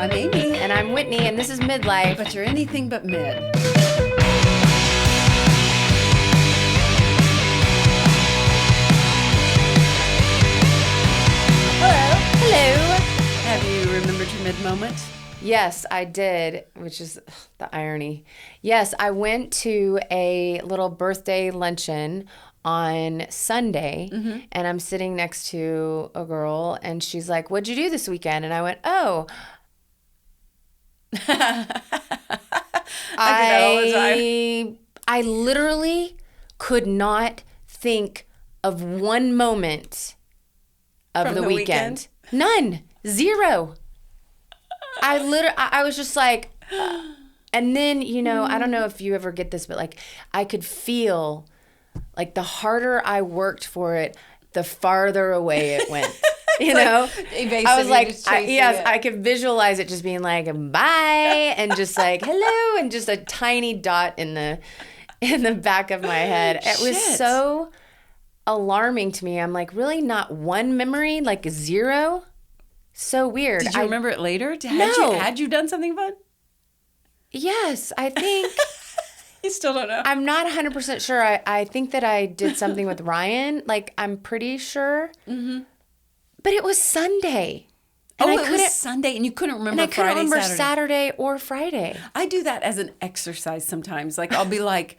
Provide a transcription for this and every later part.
I'm Amy. And I'm Whitney, and this is Midlife. But you're anything but mid. Hello. Have you remembered your mid moment? Yes, I did, which is the irony. Yes, I went to a little birthday luncheon on Sunday, and I'm sitting next to a girl, and she's like, "What'd you do this weekend?" And I went, "Oh, I do that all the time. I literally could not think of one moment of From the the weekend. None. Zero. I was just like, and then, I don't know if you ever get this, but like I could feel like the harder I worked for it, the farther away it went. Evasive, I was like, just chasing it. I could visualize it just being like, bye, and just like, hello, and just a tiny dot in the back of my head. It was Shit. so alarming to me. I'm like, really, not one memory, like zero? So weird. Did you remember it later? No. Had you done something fun? Yes, I think. You still don't know? I'm not 100% sure. I think that I did something with Ryan. Like, I'm pretty sure. Mm-hmm. But it was Sunday. And it was Sunday, and you couldn't remember And I couldn't Friday, remember Saturday. Saturday or Friday. I do that as an exercise sometimes. Like, I'll be like,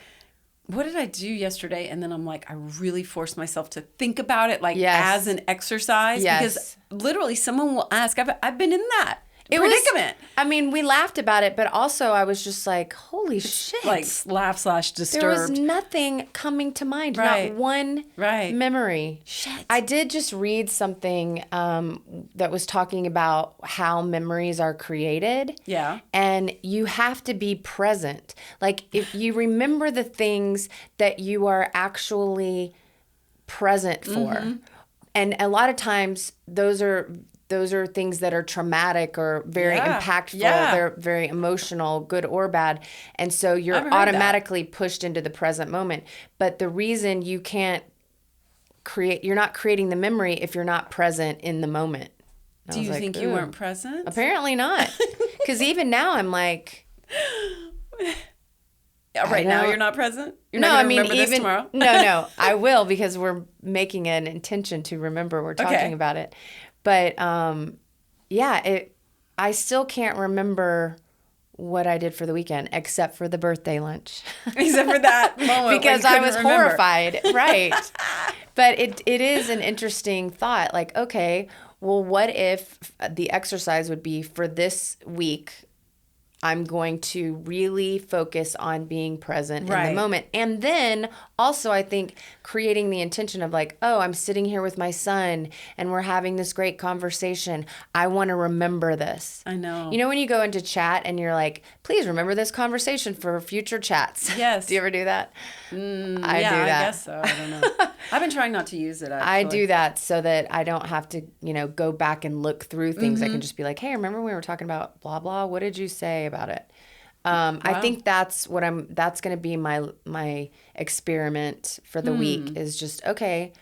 what did I do yesterday? And then I'm like, I really force myself to think about it, like, Yes. as an exercise. Yes. Because literally someone will ask, I've been in that It was- predicament. we laughed about it, but also I was just like, holy shit. Like, laugh/disturbed. There was nothing coming to mind. Right. Not one Right. memory. Shit. I did just read something that was talking about how memories are created. Yeah. And you have to be present. Like, if you remember the things that you are actually present for. And a lot of times those are things that are traumatic or very impactful. Yeah. They're very emotional, good or bad. And so I've you're heard automatically pushed into the present moment. But the reason you can't you're not creating the memory if you're not present in the moment. I Do was you like, think you "Ooh." weren't present? Apparently not. Because even now I'm like, Right now you're not present? You're no, not I going to mean, remember even this tomorrow? no, I will, because we're making an intention to remember. We're talking about it, but I still can't remember what I did for the weekend except for the birthday lunch, Except for that moment because when you I was couldn't remember. horrified, right? But it is an interesting thought. Like, okay, well, what if the exercise would be for this week? I'm going to really focus on being present in the moment. And then also, I think creating the intention of like, oh, I'm sitting here with my son and we're having this great conversation. I want to remember this. I know. You know when you go into chat and you're like, please remember this conversation for future chats. Yes. Do you ever do that? I do that. I guess so. I don't know. I've been trying not to use it, actually. I do that so that I don't have to, go back and look through things. I can just be like, hey, remember we were talking about blah, blah. What did you say about it? I think that's going to be my experiment for the week is just, okay,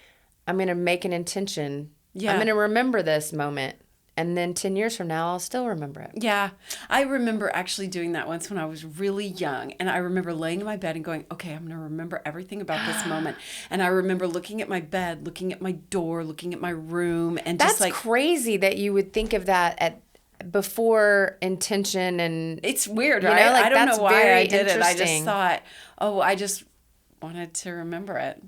I'm going to make an intention. Yeah. I'm going to remember this moment. And then 10 years from now, I'll still remember it. Yeah. I remember actually doing that once when I was really young. And I remember laying in my bed and going, okay, I'm going to remember everything about this moment. And I remember looking at my bed, looking at my door, looking at my room. And That's just like, crazy that you would think of that before intention. And it's weird, You right? know, like, I don't that's know why very I did it. I just interesting. thought, I just wanted to remember it.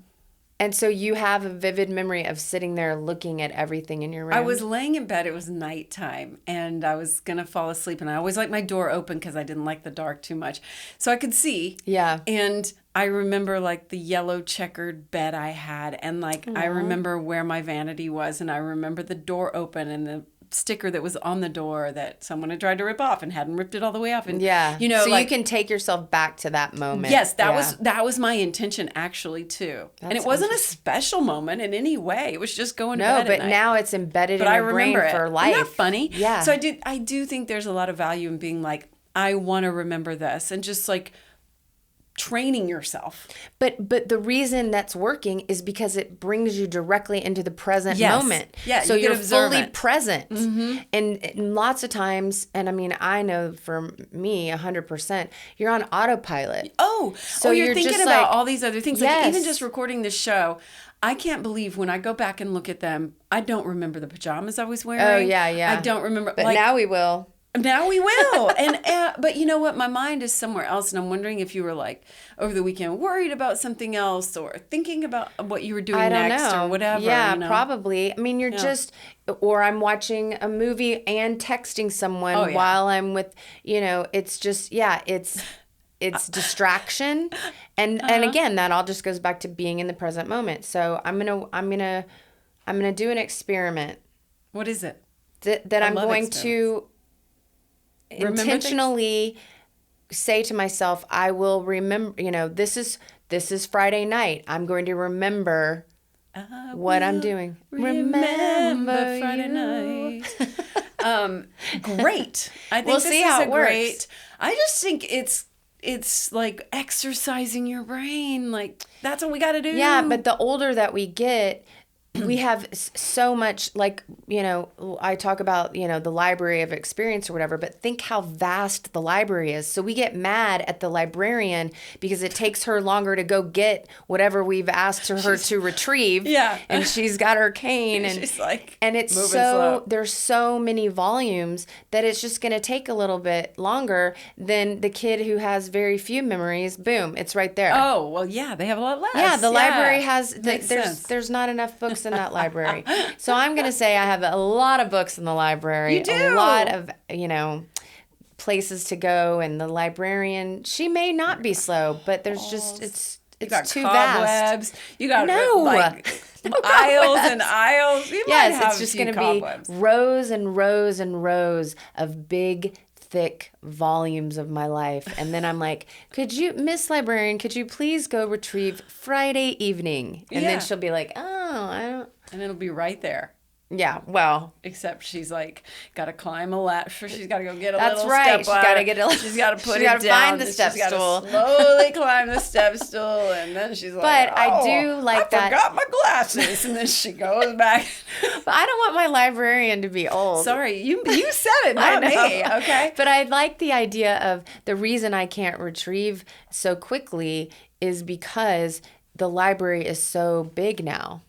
And so you have a vivid memory of sitting there looking at everything in your room. I was laying in bed. It was nighttime, and I was going to fall asleep. And I always like my door open because I didn't like the dark too much. So I could see. Yeah. And I remember, like, the yellow checkered bed I had. And, like, I remember where my vanity was. And I remember the door open and the sticker that was on the door that someone had tried to rip off and hadn't ripped it all the way off. And, so you can take yourself back to that moment. Yes, that was my intention actually too. And it wasn't a special moment in any way. It was just going to bed No, but at night. now it's embedded But in I your brain remember it. for life. Isn't that funny? Yeah. So I do think there's a lot of value in being like, I want to remember this, and just like training yourself. But the reason that's working is because it brings you directly into the present moment. Yeah, so you you're can observe fully it. present. And lots of times, and I mean, I know for me, 100%, you're on autopilot. So you're thinking just about like, all these other things. Like yes. even just recording this show, I can't believe when I go back and look at them, I don't remember the pajamas I was wearing. Oh, yeah. I don't remember. But now we will. Now we will. And but you know what? My mind is somewhere else. And I'm wondering if you were like over the weekend worried about something else or thinking about what you were doing next or whatever. Yeah, you know? probably. I mean, you're just, or I'm watching a movie and texting someone while I'm with, it's just, it's distraction. And again, that all just goes back to being in the present moment. So I'm going to do an experiment. What is it? That I'm going to intentionally say to myself, I will remember, this is Friday night. I'm going to remember what I'm doing. Remember Friday night. Great. I think we'll this see is how a it works. great. I just think it's like exercising your brain. Like that's what we got to do. Yeah, but the older that we get, we have so much, like, I talk about, the library of experience or whatever, but think how vast the library is. So we get mad at the librarian because it takes her longer to go get whatever we've asked her to retrieve. Yeah. And she's got her cane. And she's like, and it's moving slow. There's so many volumes that it's just going to take a little bit longer than the kid who has very few memories. Boom, it's right there. Oh, well, yeah, they have a lot less. Yeah, the library has, Makes sense. there's not enough books in that library. So I'm going to say I have a lot of books in the library. You do. A lot of, places to go. And the librarian, she may not be slow, but there's just, it's too cobwebs. vast. You got No aisles and aisles. You might have it's just going to be rows and rows and rows of big, thick volumes of my life. And then I'm like, Miss Librarian, could you please go retrieve Friday evening? And then she'll be like, oh, I don't. And it'll be right there. Yeah, well. Except she's like, got to climb a ladder. She's got to go get a That's little right. step ladder. She's got to put it it down. Find the step she's stool. She's got to slowly climb the step stool. And then she's like, but I do like that. I forgot my glasses. And then she goes back. But I don't want my librarian to be old. Sorry, you said it, not me. Okay. But I like the idea of the reason I can't retrieve so quickly is because the library is so big now.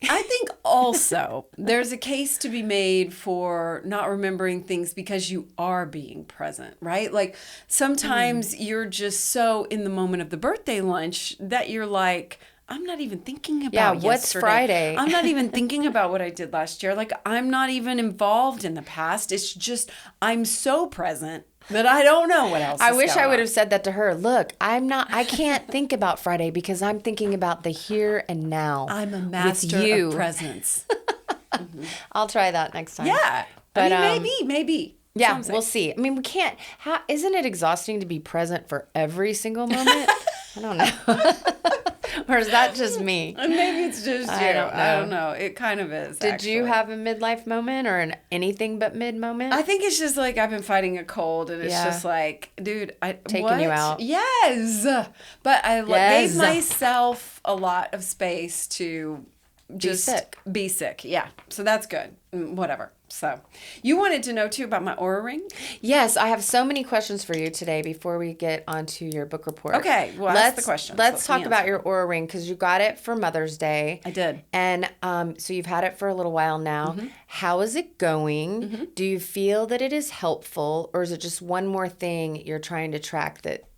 I think also there's a case to be made for not remembering things because you are being present, right? Like sometimes you're just so in the moment of the birthday lunch that you're like, I'm not even thinking about what's yesterday. Friday? I'm not even thinking about what I did last year. Like I'm not even involved in the past. It's just I'm so present that I don't know what else. I wish I would have said that to her. Look, I can't think about Friday because I'm thinking about the here and now. I'm a master of presence. I'll try that next time. Yeah. But I mean, maybe. Yeah, we'll see. I mean, we can't. Isn't it exhausting to be present for every single moment? I don't know. Or is that just me? Maybe it's just you. I don't know. It kind of is. Did you have a midlife moment or an anything but mid moment? I think it's just like I've been fighting a cold, and it's just like, dude, taking you out. Yes, but I gave myself a lot of space to just be sick. Yeah, so that's good. Whatever. So, you wanted to know too about my Oura ring? Yes, I have so many questions for you today before we get onto your book report. Okay, well, ask the questions. Let's talk about your Oura ring because you got it for Mother's Day. I did. And so you've had it for a little while now. Mm-hmm. How is it going? Mm-hmm. Do you feel that it is helpful, or is it just one more thing you're trying to track that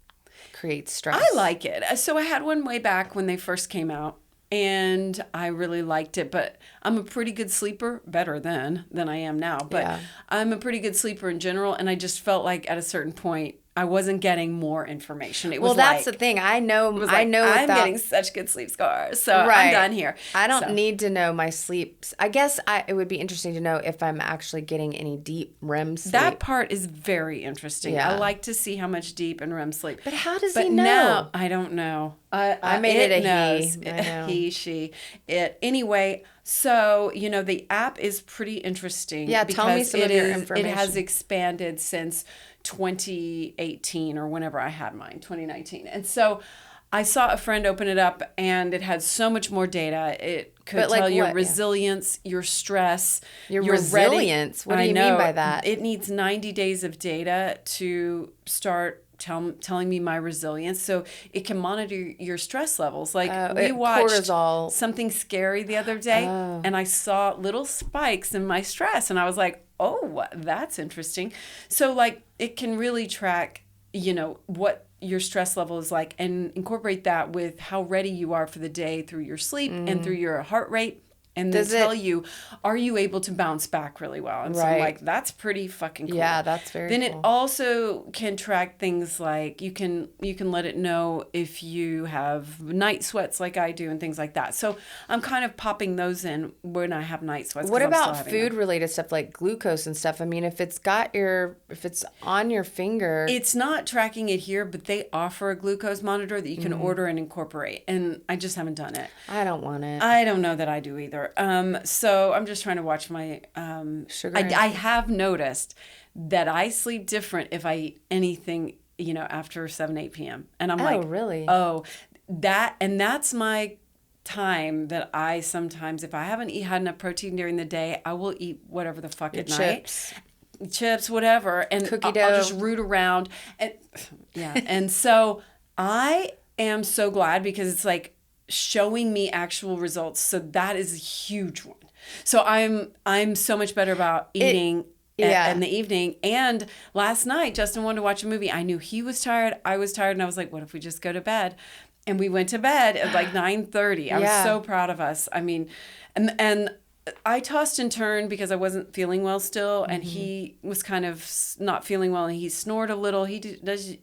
creates stress? I like it. So I had one way back when they first came out. And I really liked it, but I'm a pretty good sleeper, better than I am now. But I'm a pretty good sleeper in general, and I just felt like at a certain point I wasn't getting more information. It was that's the thing. I know. I'm getting such good sleep scores, so I'm done here. I don't need to know my sleeps. I guess it would be interesting to know if I'm actually getting any deep REM sleep. That part is very interesting. Yeah. I like to see how much deep and REM sleep. But how does he know? Now, I don't know. I made it a knows. he. I know. He, she, it. Anyway, So, the app is pretty interesting. Yeah, tell me because some of your information. It has expanded since 2018 or whenever I had mine, 2019. And so I saw a friend open it up and it had so much more data. It could tell your resilience, your stress, your resilience. What do you mean by that? It needs 90 days of data to start telling me my resilience, so it can monitor your stress levels. Like we watched cortisol. something scary the other day, and I saw little spikes in my stress, and I was like, oh, that's interesting. So like it can really track, what your stress level is like, and incorporate that with how ready you are for the day through your sleep and through your heart rate. And then tell you, are you able to bounce back really well? And so I'm like, that's pretty fucking cool. Yeah, that's very cool. Then it also can track things like you can let it know if you have night sweats like I do and things like that. So I'm kind of popping those in when I have night sweats. What about food related stuff like glucose and stuff? I mean, if it's on your finger. It's not tracking it here, but they offer a glucose monitor that you can order and incorporate. And I just haven't done it. I don't want it. I don't know that I do either. So I'm just trying to watch my sugar. I have noticed that I sleep different if I eat anything, after 7-8 p.m. And I'm like, really? Oh, that's my time that I sometimes, if I haven't had enough protein during the day, I will eat whatever the fuck at night. Chips, whatever, and cookie dough. I'll just root around. And and so I am so glad because it's like showing me actual results. So that is a huge one. So I'm so much better about eating in the evening. And last night, Justin wanted to watch a movie. I knew he was tired. I was tired. And I was like, what if we just go to bed? And we went to bed at like 9:30. I was so proud of us. I mean, and I tossed and turned because I wasn't feeling well still, and he was kind of not feeling well, and he snored a little. He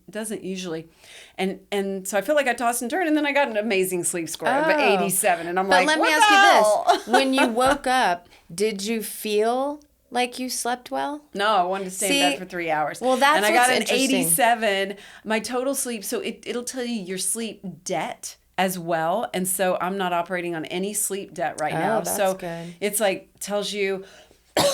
doesn't usually, and so I feel like I tossed and turned, and then I got an amazing sleep score of 87, and I'm like, but let me ask you this: when you woke up, did you feel like you slept well? No, I wanted to stay in bed for 3 hours. Well, that's and I got an interesting. 87. My total sleep, so it'll tell you your sleep debt as well, and so I'm not operating on any sleep debt right now. That's so good. It's like tells you.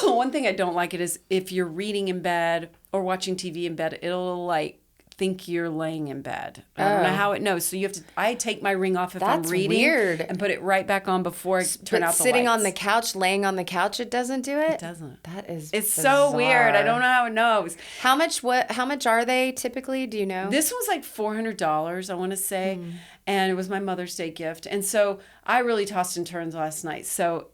One thing I don't like it is if you're reading in bed or watching TV in bed, it'll like think you're laying in bed. I don't know how it knows. So you have to. I take my ring off if I'm reading, weird. and put it right back on before I turn out the sitting lights. on the couch, laying on the couch, it doesn't do it. It doesn't. That is. It's bizarre. so weird. I don't know how it knows. How much are they typically? Do you know? This was like $400, I want to say. And it was my Mother's Day gift. And so I really tossed and turned last night. So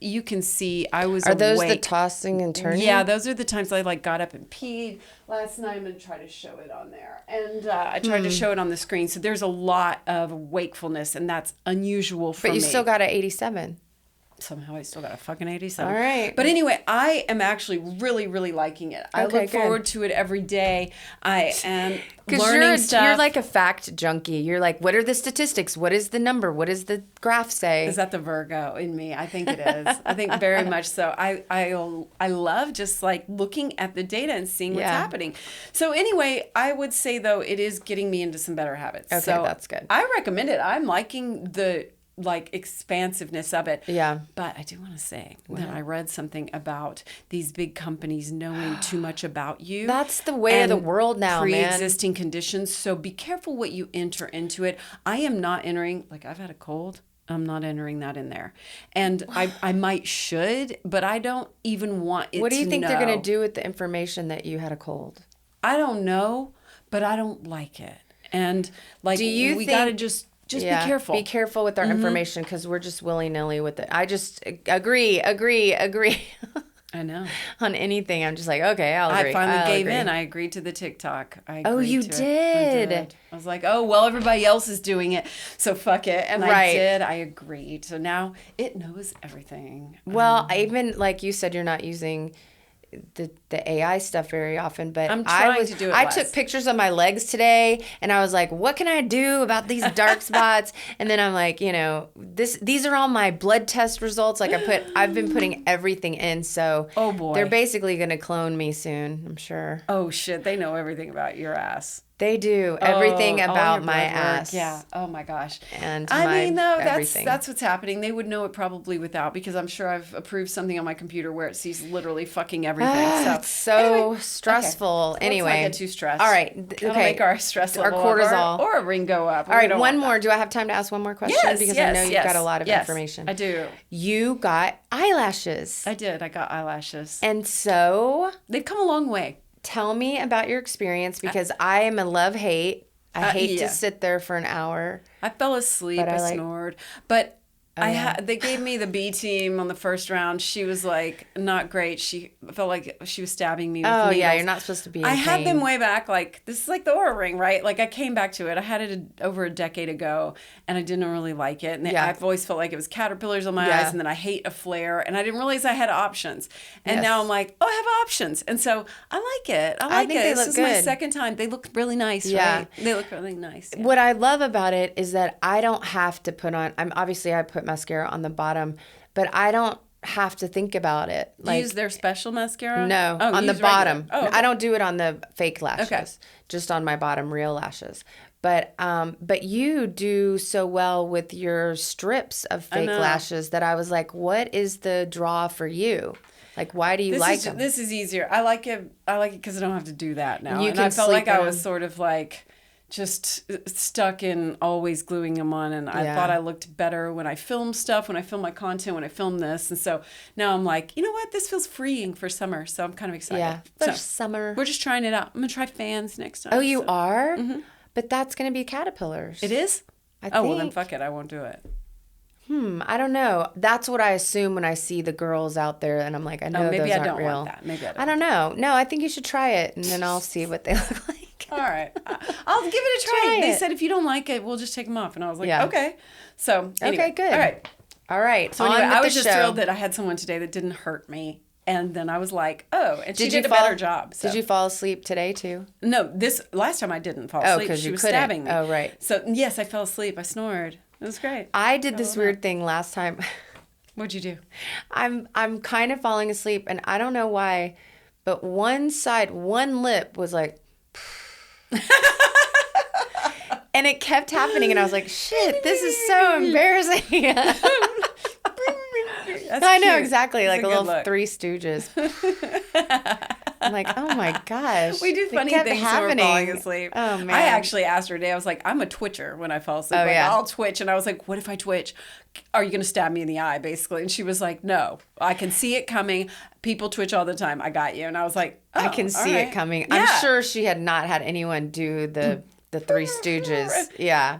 you can see I was awake. Are those the tossing and turning? Yeah, those are the times I like got up and peed. Last night I'm going to try to show it on there. And I tried to show it on the screen. So there's a lot of wakefulness, and that's unusual for me. But you still got an 87. Somehow I still got a fucking 87. All right. But anyway, I am actually really, really liking it. I look forward to it every day. I am learning stuff. You're like a fact junkie. You're like, what are the statistics? What is the number? What does the graph say? Is that the Virgo in me? I think it is. I think very much so. I love just like looking at the data and seeing what's happening. So anyway, I would say though, it is getting me into some better habits. Okay, so that's good. I recommend it. I'm liking the like expansiveness of it. Yeah. But I do want to say that I read something about these big companies knowing too much about you. That's the way of the world now, pre-existing conditions. So be careful what you enter into it. I am not entering, like I've had a cold. I'm not entering that in there. And I might should, but I don't even want it to know. What do you think they're going to do with the information that you had a cold? I don't know, but I don't like it. And like, we got to just be careful. Be careful with our information because we're just willy-nilly with it. I just agree. I know. On anything. I'm just like, okay, I'll agree. I finally gave in. I agreed to the TikTok. You did? I was like, oh, well, everybody else is doing it, so fuck it. And I did. I agreed. So now it knows everything. Well, even like you said, you're not using the AI stuff very often, but I'm trying to do it less. I took pictures of my legs today, and I was like, what can I do about these dark spots? And then I'm like, these are all my blood test results. Like I've been putting everything in, so oh boy, they're basically gonna clone me soon, I'm sure. Oh shit, they know everything about your ass. They do everything all about your my blood work. ass. Yeah. Oh my gosh. And I my mean, though, everything. that's what's happening. They would know it probably without, because I'm sure I've approved something on my computer where it sees literally fucking everything. It's so stressful. Okay. Anyway, Let's not get too stressed. All right. That'll make our stress level cortisol or a ring go up. All right, one more. Do I have time to ask one more question? Yes, because I know you've got a lot of information. I do. You got eyelashes. I did. I got eyelashes. And so They've come a long way. tell me about your experience, because I am a love-hate. I hate to sit there for an hour. I fell asleep. I snored. But they gave me the B team on the first round. She was like not great. She felt like she was stabbing me with needles. Yeah, you're not supposed to be in pain. had them way back. Like, this is like the Oura ring, right? Like, I came back to it. I had it over a decade ago, and I didn't really like it. And I've always felt like it was caterpillars on my eyes, and then I hate a flare, and I didn't realize I had options. And now I'm like, oh, I have options. And so I like it. I think they look this good. is my second time. They look really nice, right? They look really nice. Yeah. What I love about it is that I don't have to put on, I put mascara on the bottom, but I don't have to think about it. Like, use their special mascara? No, on the bottom. Oh, okay. I don't do it on the fake lashes, just on my bottom real lashes. But you do so well with your strips of fake lashes that I was like, what is the draw for you? Like, why do you like them? This is easier. I like it because I don't have to do that now. I felt like I was sort of like just stuck in always gluing them on, and I thought I looked better when I filmed stuff, when I filmed my content, when I filmed this. And so now I'm like, you know what? This feels freeing for summer, so I'm kind of excited. Yeah, for summer. We're just trying it out. I'm going to try fans next time. Oh, you are? Mm-hmm. But that's going to be caterpillars. It is? I think. Well, then fuck it. I won't do it. I don't know. That's what I assume when I see the girls out there, and I'm like, I know maybe those I aren't don't real. Want that. Maybe I don't. I don't know. No, I think you should try it, and then I'll see what they look like. All right. I'll give it a try. They said if you don't like it, we'll just take them off. And I was like, okay. So, anyway. Okay, good. All right. So, anyway, I was just thrilled that I had someone today that didn't hurt me. And then I was like, oh, and she did a better job. So. Did you fall asleep today, too? No, last time I didn't fall asleep. Because she was stabbing me. Oh, right. So, yes, I fell asleep. I snored. It was great. I did this weird thing last time. What'd you do? I'm kind of falling asleep, and I don't know why, but one lip was like... and it kept happening, and I was like, shit, this is so embarrassing. I know, exactly. Like a little look. Three Stooges. I'm like, oh my gosh. We do funny things when we're falling asleep. Oh, man. I actually asked her today, I was like, I'm a twitcher when I fall asleep. I'll twitch. And I was like, what if I twitch? Are you going to stab me in the eye, basically? And she was like, no, I can see it coming. People twitch all the time. I got you. And I was like, I can see it coming. Yeah. I'm sure she had not had anyone do the Three Stooges. Yeah.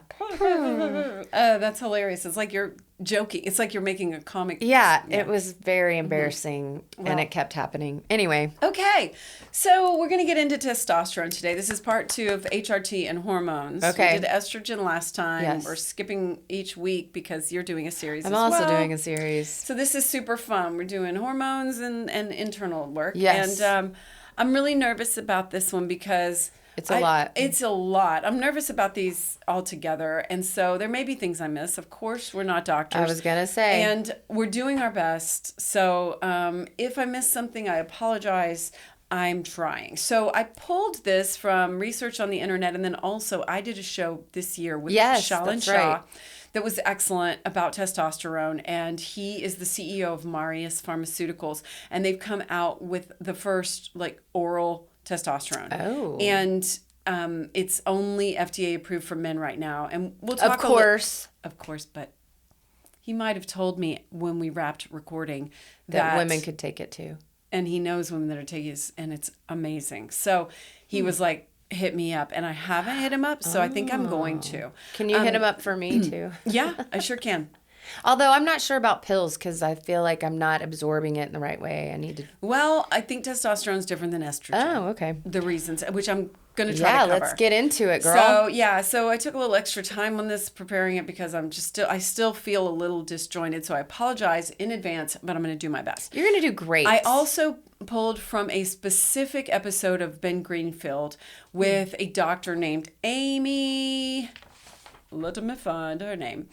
That's hilarious. It's like you're joking. It's like you're making a comic. Yeah, it was very embarrassing, and it kept happening. Anyway. Okay, so we're going to get into testosterone today. This is part 2 of HRT and hormones. Okay. We did estrogen last time. Yes. We're skipping each week because you're doing a series I'm also doing a series. So this is super fun. We're doing hormones and internal work. Yes. And I'm really nervous about this one because... It's a lot. It's a lot. I'm nervous about these all together. And so there may be things I miss. Of course, we're not doctors. I was going to say. And we're doing our best. So if I miss something, I apologize. I'm trying. So I pulled this from research on the internet. And then also I did a show this year with Shaolin Shah. That was excellent about testosterone, and he is the CEO of Marius Pharmaceuticals, and they've come out with the first oral testosterone. Oh. And it's only FDA approved for men right now. And we'll talk Of course, but he might have told me when we wrapped recording that women could take it too. And he knows women that are taking it, and it's amazing. So he was like, hit me up, and I haven't hit him up, so I think I'm going to. Can you hit him up for me too? Yeah, I sure can. Although I'm not sure about pills because I feel like I'm not absorbing it in the right way. I need to. Well, I think testosterone is different than estrogen. Oh, okay. The reasons, which I'm going to try to cover. Yeah, let's get into it, girl. So I took a little extra time on this preparing it because I still feel a little disjointed. So I apologize in advance, but I'm going to do my best. You're going to do great. I also pulled from a specific episode of Ben Greenfield with a doctor named Amy. Let me find her name.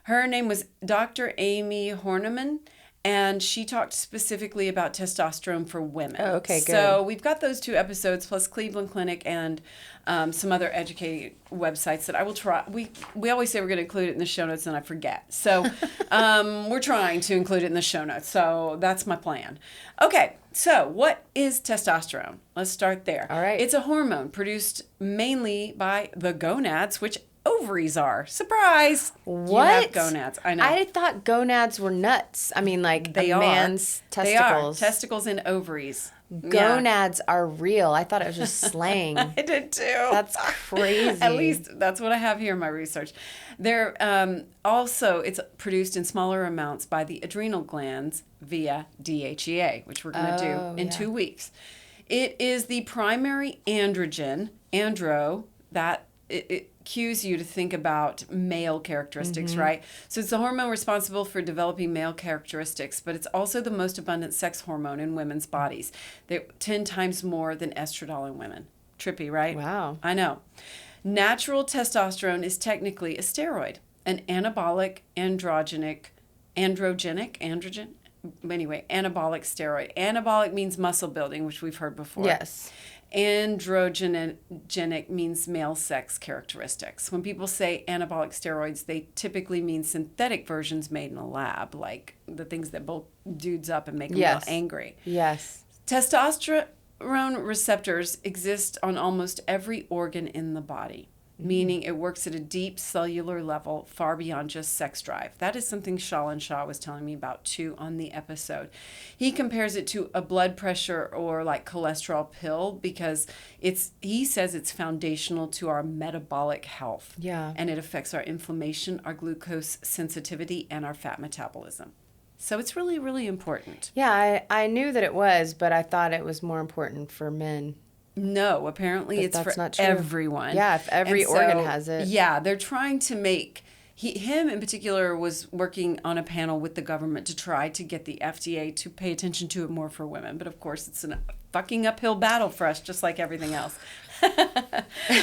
Her name was Dr. Amy Horniman, And she talked specifically about testosterone for women. Oh, okay, good. So we've got those 2 episodes plus Cleveland Clinic and some other educating websites that I will try. We always say we're going to include it in the show notes and I forget. So we're trying to include it in the show notes. So that's my plan. Okay, so what is testosterone? Let's start there. All right. It's a hormone produced mainly by the gonads, which ovaries are. Surprise! What? You have gonads. I know. I thought gonads were nuts. I mean, like They a are. man's They are. testicles. Testicles and ovaries. Gonads are real. I thought it was just slang. I did too. That's crazy. At least that's what I have here in my research. They're also, it's produced in smaller amounts by the adrenal glands via DHEA, which we're going to do in 2 weeks. It is the primary androgen, that it cues you to think about male characteristics, right? So it's the hormone responsible for developing male characteristics, but it's also the most abundant sex hormone in women's bodies. They're 10 times more than estradiol in women. Trippy, right? Wow. I know. Natural testosterone is technically a steroid, an anabolic anabolic steroid. Anabolic means muscle building, which we've heard before. Yes. Androgenic means male sex characteristics. When people say anabolic steroids, they typically mean synthetic versions made in a lab, like the things that bulk dudes up and make them real angry. Yes. Testosterone receptors exist on almost every organ in the body, meaning it works at a deep cellular level far beyond just sex drive. That is something Shalan Shah was telling me about too on the episode. He compares it to a blood pressure or like cholesterol pill because he says it's foundational to our metabolic health. Yeah. And it affects our inflammation, our glucose sensitivity, and our fat metabolism. So it's really, really important. Yeah, I knew that it was, but I thought it was more important for men. No, apparently But it's that's for not true. everyone. Yeah, if every organ has it. Yeah, they're trying to make him in particular was working on a panel with the government to try to get the FDA to pay attention to it more for women. But of course, it's a fucking uphill battle for us, just like everything else.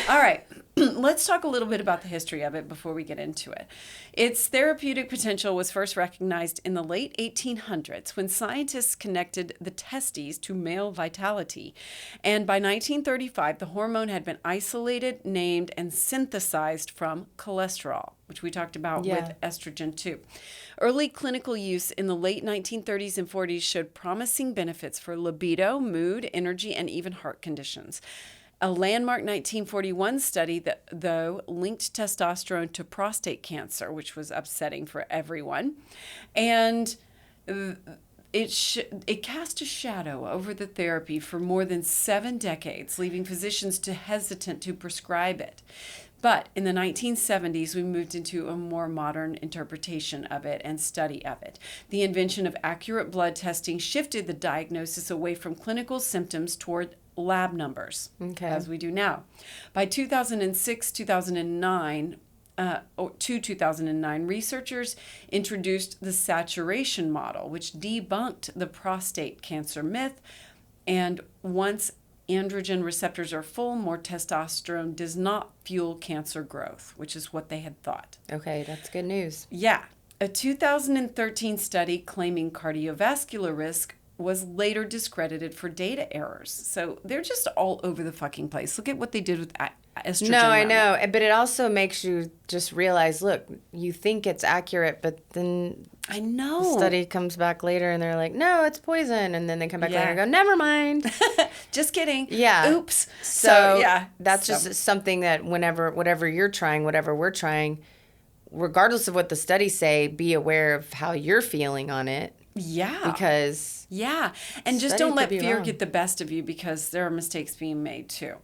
All right, let's talk a little bit about the history of it before we get into it. Its therapeutic potential was first recognized in the late 1800s when scientists connected the testes to male vitality. And by 1935, the hormone had been isolated, named, and synthesized from cholesterol, which we talked about with estrogen too. Early clinical use in the late 1930s and 40s showed promising benefits for libido, mood, energy, and even heart conditions. A landmark 1941 study that, though, linked testosterone to prostate cancer, which was upsetting for everyone. And it cast a shadow over the therapy for more than 7 decades, leaving physicians hesitant to prescribe it. But in the 1970s, we moved into a more modern interpretation of it and study of it. The invention of accurate blood testing shifted the diagnosis away from clinical symptoms toward lab numbers, as we do now. By 2009, researchers introduced the saturation model, which debunked the prostate cancer myth. And once androgen receptors are full, more testosterone does not fuel cancer growth, which is what they had thought. Okay, that's good news. Yeah. A 2013 study claiming cardiovascular risk was later discredited for data errors. So they're just all over the fucking place. Look at what they did with estrogen. No, I know. But it also makes you just realize, look, you think it's accurate, but then I know. the study comes back later and they're like, no, it's poison. And then they come back later and go, never mind. Just kidding. Yeah. Oops. So that's just something that whatever you're trying, whatever we're trying, regardless of what the studies say, be aware of how you're feeling on it. Yeah. Because... Yeah. And just don't let fear get the best of you because there are mistakes being made too.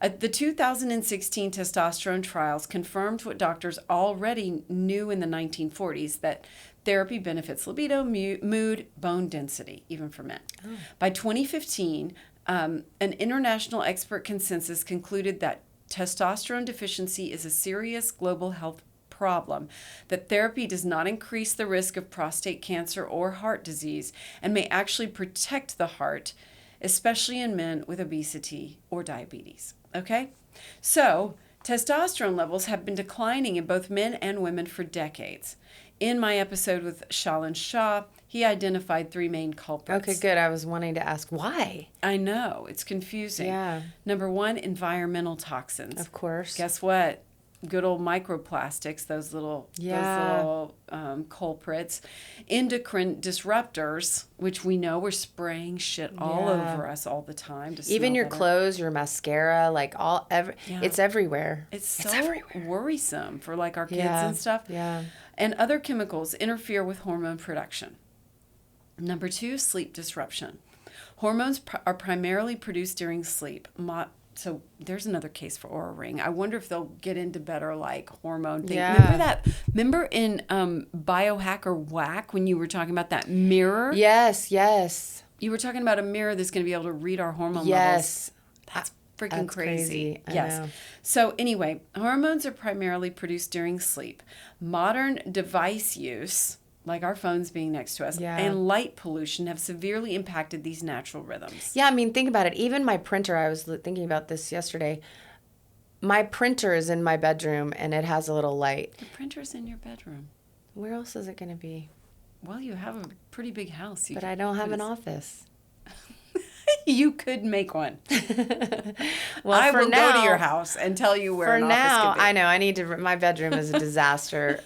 The 2016 testosterone trials confirmed what doctors already knew in the 1940s, that therapy benefits libido, mood, bone density, even for men. Oh. By 2015, an international expert consensus concluded that testosterone deficiency is a serious global health problem, that therapy does not increase the risk of prostate cancer or heart disease and may actually protect the heart, especially in men with obesity or diabetes. Okay? So, testosterone levels have been declining in both men and women for decades. In my episode with Shalan Shah, He identified 3 main culprits. Okay, good. I was wanting to ask why. I know. It's confusing. Yeah. Number 1, environmental toxins. Of course. Guess what? Good old microplastics, those little culprits. Endocrine disruptors, which we know we're spraying shit all over us all the time. Even your clothes, your mascara, like it's everywhere. It's so everywhere. Worrisome for like our kids and stuff. Yeah. And other chemicals interfere with hormone production. Number 2, sleep disruption. Hormones are primarily produced during sleep. So there's another case for Oura Ring. I wonder if they'll get into better like hormone thing. Yeah. Remember in Biohack or Whack when you were talking about that mirror? Yes, yes. You were talking about a mirror that's going to be able to read our hormone levels. Yes. That's freaking crazy. I Yes. know. So anyway, hormones are primarily produced during sleep. Modern device use, like our phones being next to us, and light pollution have severely impacted these natural rhythms. Yeah, I mean, think about it. Even my printer, I was thinking about this yesterday. My printer is in my bedroom, and it has a little light. The printer's in your bedroom. Where else is it going to be? Well, you have a pretty big house. But I don't have an office. You could make one. Well, I will go to your house and tell you where an office could be. I know. I need to. My bedroom is a disaster.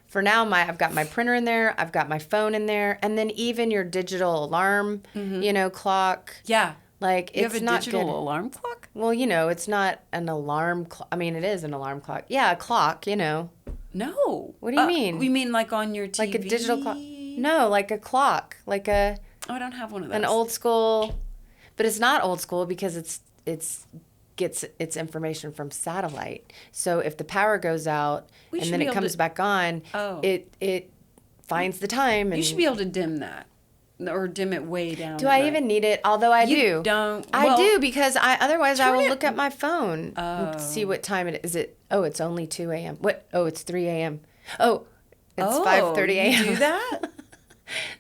For now, I've got my printer in there. I've got my phone in there, and then even your digital alarm, clock. Yeah, like you it's have a not digital good. alarm clock. Well, it's not an alarm clock. I mean, it is an alarm clock. Yeah, a clock. No. What do you mean? We mean like on your TV? Like a digital clock? No, like a clock, like a. Oh, I don't have one of those. An old school, but it's not old school because it's gets its information from satellite. So if the power goes out and then it comes back on, it finds the time. And you should be able to dim that or dim it way down. Do I even need it? Although I do. I do because otherwise I will look at my phone and see what time it is. It's only 2 a.m. What? Oh, it's 3 a.m. Oh, it's 5:30 a.m. You do that?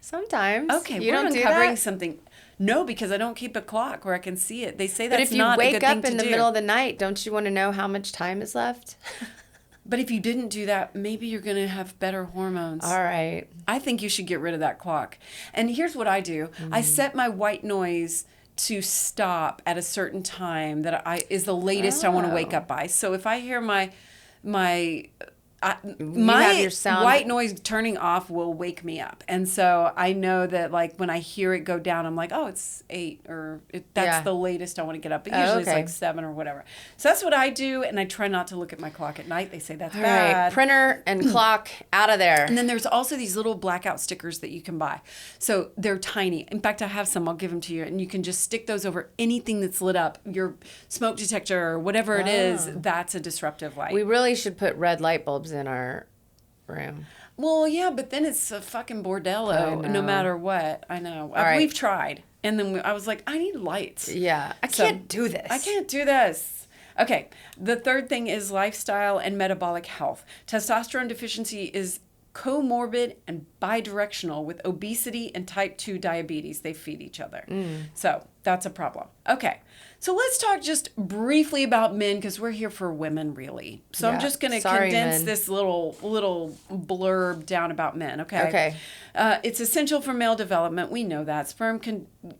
Sometimes. Okay, you we're don't do uncovering that? something. No, because I don't keep a clock where I can see it. They say that's not a good thing to do. But if you wake up in the middle of the night, don't you want to know how much time is left? But if you didn't do that, maybe you're going to have better hormones. All right. I think you should get rid of that clock. And here's what I do. I set my white noise to stop at a certain time that is the latest I want to wake up by. So if I hear my white noise turning off will wake me up. And so I know that like when I hear it go down, I'm like, oh, it's 8 or that's the latest I want to get up. But usually it's like 7 or whatever. So that's what I do. And I try not to look at my clock at night. They say that's bad. Right. Printer and clock out of there. And then there's also these little blackout stickers that you can buy. So they're tiny. In fact, I have some. I'll give them to you. And you can just stick those over anything that's lit up. Your smoke detector or whatever it is, that's a disruptive light. We really should put red light bulbs in our room. Well, yeah, but then it's a fucking bordello no matter what. I know. We've tried. And then I was like, I need lights. Yeah. I can't do this. I can't do this. Okay. The third thing is lifestyle and metabolic health. Testosterone deficiency is comorbid and bidirectional with obesity and type 2 diabetes. They feed each other. So that's a problem. Okay. So let's talk just briefly about men because we're here for women, really. So I'm just going to condense this little blurb down about men, okay? Okay. It's essential for male development. We know that. Sperm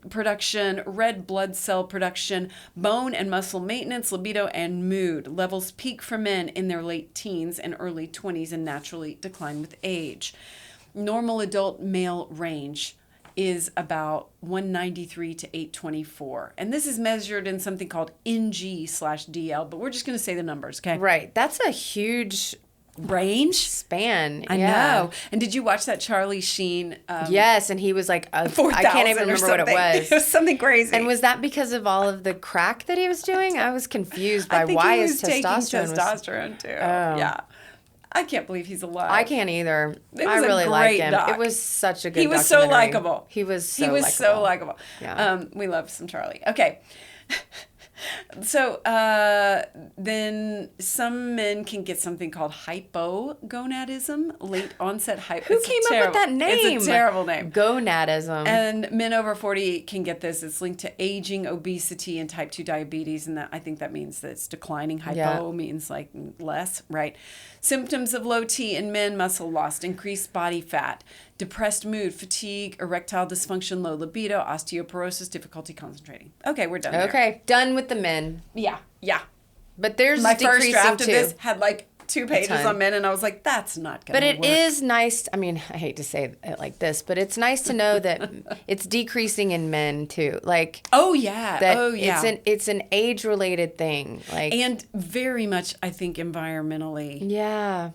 production, red blood cell production, bone and muscle maintenance, libido, and mood. Levels peak for men in their late teens and early 20s and naturally decline with age. Normal adult male range is about 193 to 824. And this is measured in something called NG/DL, but we're just going to say the numbers, okay? Right. That's a huge range span. I know. And did you watch that Charlie Sheen? Yes, and he was like, I can't even remember what it was. It was something crazy. And was that because of all of the crack that he was doing? I was confused by why his testosterone too. Oh. Yeah. I can't believe he's alive. I can't either. I really like him. Doc. It was such a good documentary. He was so likable. He was so likable. Yeah. We love some Charlie. Okay. So then some men can get something called hypogonadism, late onset Who came up with that name? It's a terrible name. Gonadism. And men over 40 can get this. It's linked to aging, obesity, and type 2 diabetes. And I think that means that it's declining. Hypo means like less, right? Symptoms of low T in men: muscle loss, increased body fat, depressed mood, fatigue, erectile dysfunction, low libido, osteoporosis, difficulty concentrating. Okay, we're done there. Okay, done with the men. Yeah. But there's My first decreasing draft of too. this had like 2 pages ton. on men, and I was like, that's not going to work. But it is nice. I mean, I hate to say it like this, but it's nice to know that it's decreasing in men too. Like, Oh, yeah. that it's an age-related thing. Like, And very much, I think, environmentally yeah.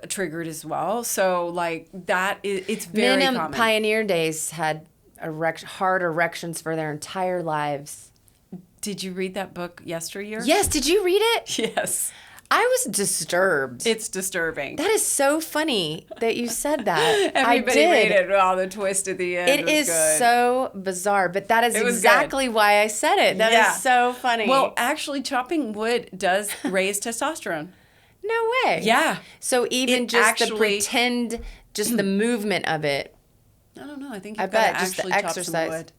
triggered as well. So, like, it's very Men in common. pioneer days had hard erections for their entire lives. Did you read that book yesteryear? Yes, did you read it? Yes. I was disturbed. It's disturbing. That is so funny that you said that. Everybody I did. read it. Oh, the twist at the end It was is good. so bizarre, but that is was exactly why I said it. That Yeah. is so funny. Well, actually, chopping wood does raise testosterone. no way. Yeah. So even It just actually- the pretend, just the movement of it. I don't know. I think I you've got to bet just the actually chop exercise. some wood.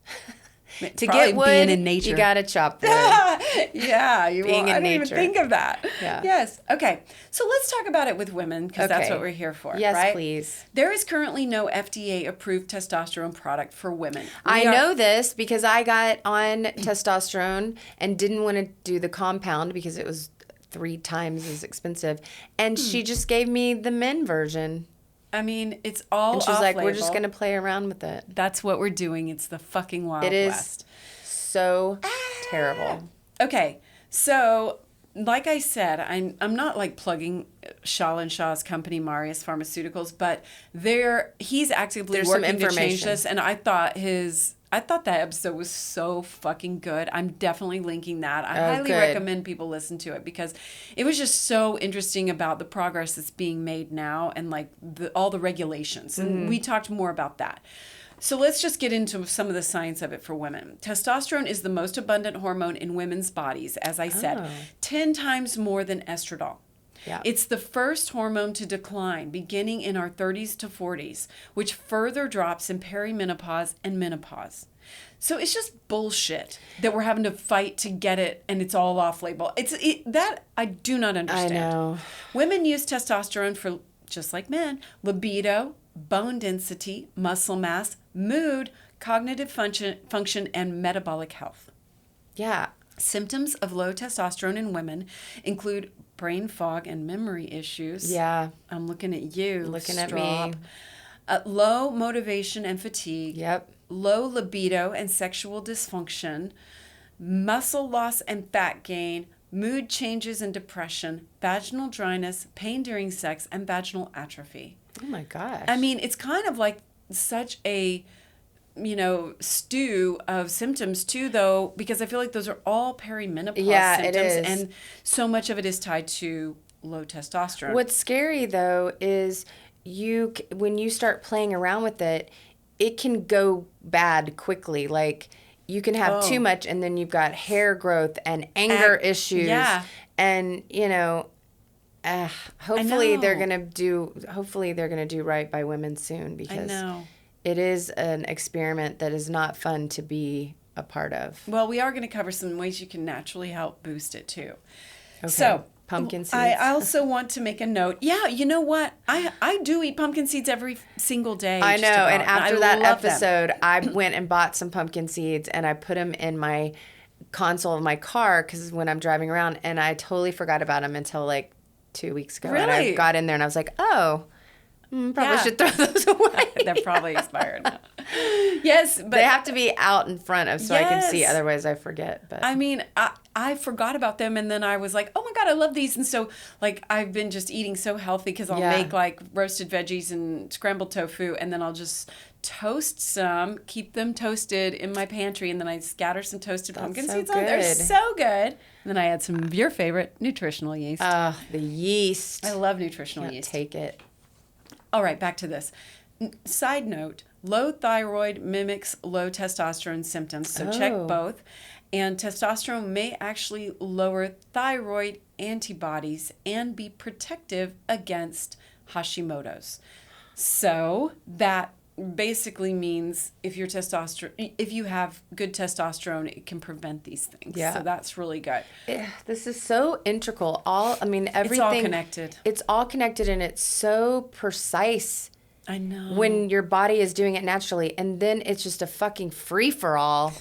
To Probably get wood, being in nature. you gotta chop wood. Yeah, you Being won't. in I didn't even nature. think of that. Yeah. Yes. Okay. So let's talk about it with women because that's Okay. what we're here for. Yes, right? please. There is currently no FDA-approved testosterone product for women. I know this because I got on testosterone and didn't want to do the compound because it was 3 times as expensive. And she just gave me the men version. I mean, it's all And she was like, off-label. we're just going to play around with it. That's what we're doing. It's the fucking Wild It is West. so terrible. Okay, so like I said, I'm not like plugging Shaw and Shaw's company, Marius Pharmaceuticals, but he's actively There's some working to change information. this, and I thought that episode was so fucking good. I'm definitely linking that. I highly good. recommend people listen to it because it was just so interesting about the progress that's being made now and like all the regulations, and we talked more about that. So let's just get into some of the science of it for women. Testosterone is the most abundant hormone in women's bodies, as I said, 10 times more than estradiol. Yeah. It's the first hormone to decline beginning in our 30s to 40s, which further drops in perimenopause and menopause. So it's just bullshit that we're having to fight to get it and it's all off label. That I do not understand. I know. Women use testosterone for, just like men, libido, bone density, muscle mass, mood, cognitive function, and metabolic health. Yeah. Symptoms of low testosterone in women include brain fog and memory issues. Yeah. I'm looking at you. Looking at Strop. me. Low motivation and fatigue. Yep. Low libido and sexual dysfunction. Muscle loss and fat gain. Mood changes and depression. Vaginal dryness. Pain during sex. And vaginal atrophy. Oh my gosh. I mean, it's kind of like such a, stew of symptoms too, though, because I feel like those are all perimenopause Yeah, it symptoms. is. And so much of it is tied to low testosterone. What's scary though is when you start playing around with it, it can go bad quickly. Like you can have too much and then you've got hair growth and anger issues. Yeah. And hopefully they're know. gonna do right by women soon because I know. it is an experiment that is not fun to be a part of. Well, we are going to cover some ways you can naturally help boost it too. Okay. So, pumpkin seeds. I also want to make a note. Yeah, you know what? I do eat pumpkin seeds every single day. I just know. about, And after I that love them. episode, I went and bought some pumpkin seeds and I put them in my console of my car because when I'm driving around, and I totally forgot about them until like 2 weeks ago. And I Really? got in there and I was like, probably Yeah. should throw those away. They're probably expired now. Yes, but They have to be out in front of so I can see. Yes. Otherwise, I forget. But I mean, I forgot about them, and then I was like, oh my God, I love these. And so, like, I've been just eating so healthy because I'll Yeah. make, like, roasted veggies and scrambled tofu, and then I'll just toast some, keep them toasted in my pantry, and then I scatter some toasted pumpkin so seeds on. They're good. so good. And then I add some of your favorite nutritional yeast. the yeast. I love nutritional Can't yeast. take it. All right, back to this. Side note, low thyroid mimics low testosterone symptoms, so check Oh. both. And testosterone may actually lower thyroid antibodies and be protective against Hashimoto's. So that basically means if you have good testosterone, it can prevent these things. Yeah. So that's really good. This is so integral. Everything. It's all connected. It's all connected and it's so precise. I know. when your body is doing it naturally. And then it's just a fucking free-for-all.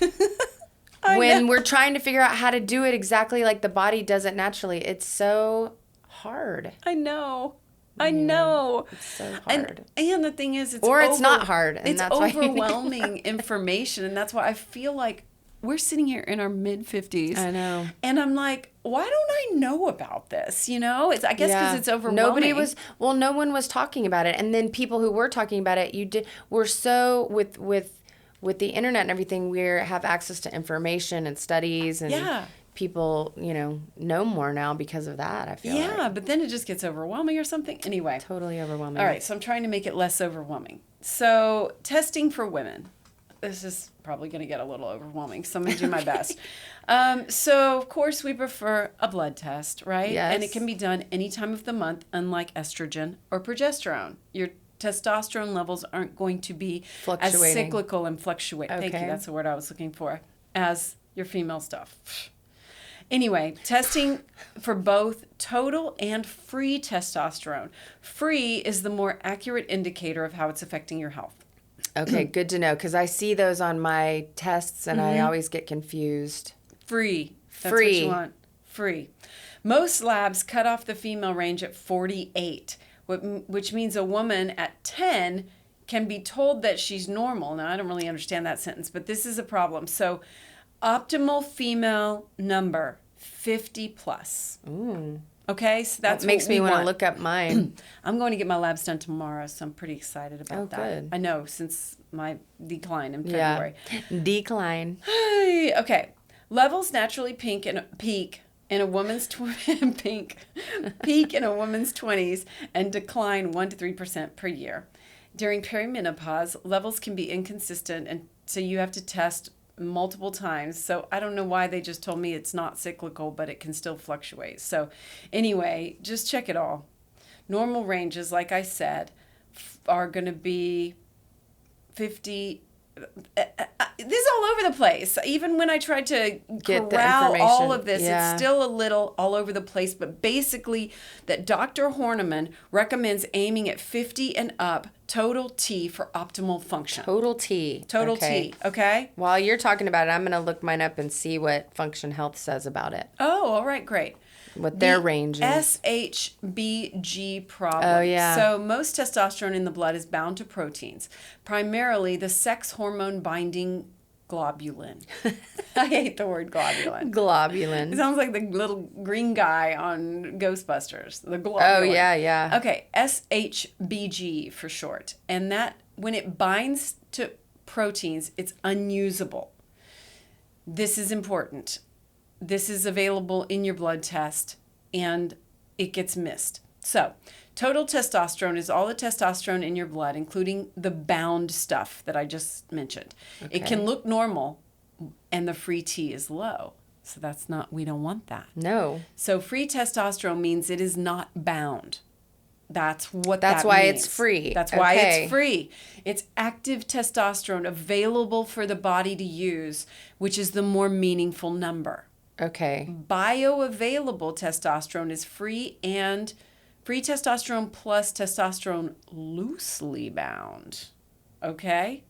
When we're trying to figure out how to do it exactly like the body does it naturally. It's so hard. I know. I know. It's so hard. And the thing is, it's not hard. And it's that's why overwhelming information. And that's why I feel like we're sitting here in our mid-50s. I know. And I'm like, why don't I know about this? You know, I guess because it's overwhelming. No one was talking about it. And then people who were talking about it, we're so with the internet and everything, we have access to information and studies and people, know more now because of that, I feel like. Yeah, but then it just gets overwhelming or something. Anyway. Totally overwhelming. All right, so I'm trying to make it less overwhelming. So testing for women. This is probably going to get a little overwhelming, so I'm going to do my best. So, of course, we prefer a blood test, right? Yes. And it can be done any time of the month, unlike estrogen or progesterone. Your testosterone levels aren't going to be as cyclical and fluctuate. Okay. Thank you, that's the word I was looking for, as your female stuff. Anyway, testing for both total and free testosterone. Free is the more accurate indicator of how it's affecting your health. Okay, good to know, because I see those on my tests and I always get confused. Free. That's what you want. Free. Most labs cut off the female range at 48, which means a woman at 10 can be told that she's normal. Now, I don't really understand that sentence, but this is a problem. So, optimal female number, 50 plus. Okay, so that makes me want to look up mine. I'm going to get my labs done tomorrow, so I'm pretty excited about that. Good. I know, since my decline in February. Decline. Okay, levels naturally peak in a woman's peak in a woman's 20s and decline 1 to 3% per year. During perimenopause, levels can be inconsistent, and so you have to test multiple times. So I don't know why they just told me it's not cyclical, but it can still fluctuate. So anyway, just check it all. Normal ranges, like I said, are going to be 50. This is all over the place. Even when I tried to corral all of this, it's still a little all over the place. But basically, that Dr. Horniman recommends aiming at 50 and up, total T for optimal function. Total T. Total T, okay? While you're talking about it, I'm going to look mine up and see what Function Health says about it. Oh, all right, great. What their range is. SHBG problem. Oh, yeah. So most testosterone in the blood is bound to proteins, primarily the sex hormone binding globulin. I hate the word globulin. Globulin. It sounds like the little green guy on Ghostbusters. The globulin. Oh, yeah. Okay, SHBG for short. And that, when it binds to proteins, it's unusable. This is important. This is available in your blood test, and it gets missed. So, total testosterone is all the testosterone in your blood, including the bound stuff that I just mentioned. Okay. It can look normal, and the free T is low. So we don't want that. No. So, free testosterone means it is not bound. That's why it's free. That's why it's free. It's active testosterone available for the body to use, which is the more meaningful number. Okay. Bioavailable testosterone is free, and free testosterone plus testosterone loosely bound. Okay?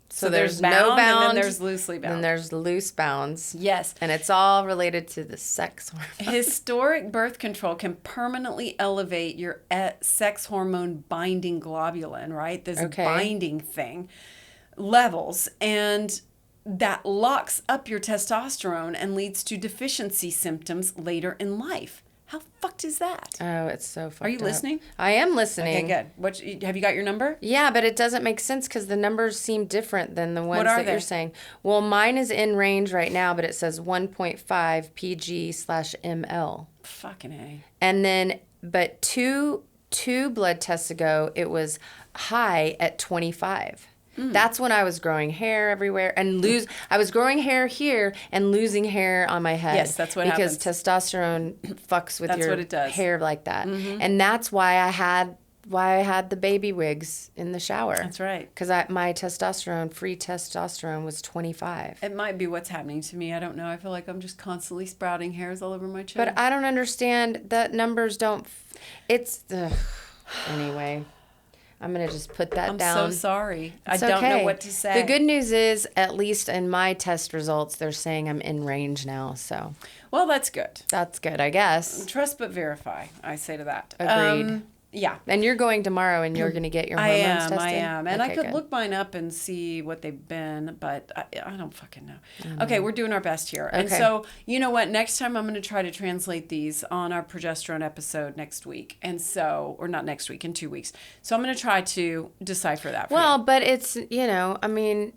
So there's bound, no bound, and then there's loosely bound. Then there's loose bounds. Yes. And it's all related to the sex hormone. Historic birth control can permanently elevate your sex hormone binding globulin, right? This binding thing, levels, and that locks up your testosterone and leads to deficiency symptoms later in life. How fucked is that? Oh, it's so fucked up. Are you listening? I am listening. Okay, good. Have you got your number? Yeah, but it doesn't make sense because the numbers seem different than the ones that you're saying. Well, mine is in range right now, but it says 1.5 PG/mL. Fucking A. And then, but two blood tests ago, it was high at 25. That's when I was growing hair everywhere and I was growing hair here and losing hair on my head. Yes, that's what happens. Because testosterone fucks with your hair like that. Mm-hmm. And that's why I had the baby wigs in the shower. That's right. Because my free testosterone was 25. It might be what's happening to me. I don't know. I feel like I'm just constantly sprouting hairs all over my chest. But I don't understand that numbers don't. Anyway. I'm going to just put that I'm down. so sorry. It's I don't know okay. what to say. The good news is, at least in my test results, they're saying I'm in range now. So Well, that's good. that's good, I guess. Trust but verify, I say to that. Agreed. Yeah. And you're going tomorrow and you're going to get your hormones tested? I am. And Okay, I could good. look mine up and see what they've been, but I don't fucking know. Okay, we're doing our best here. And Okay. so, you know what? Next time I'm going to try to translate these on our progesterone episode next week. And so, or not next week, in 2 weeks. So I'm going to try to decipher that for Well, you. but it's, I mean,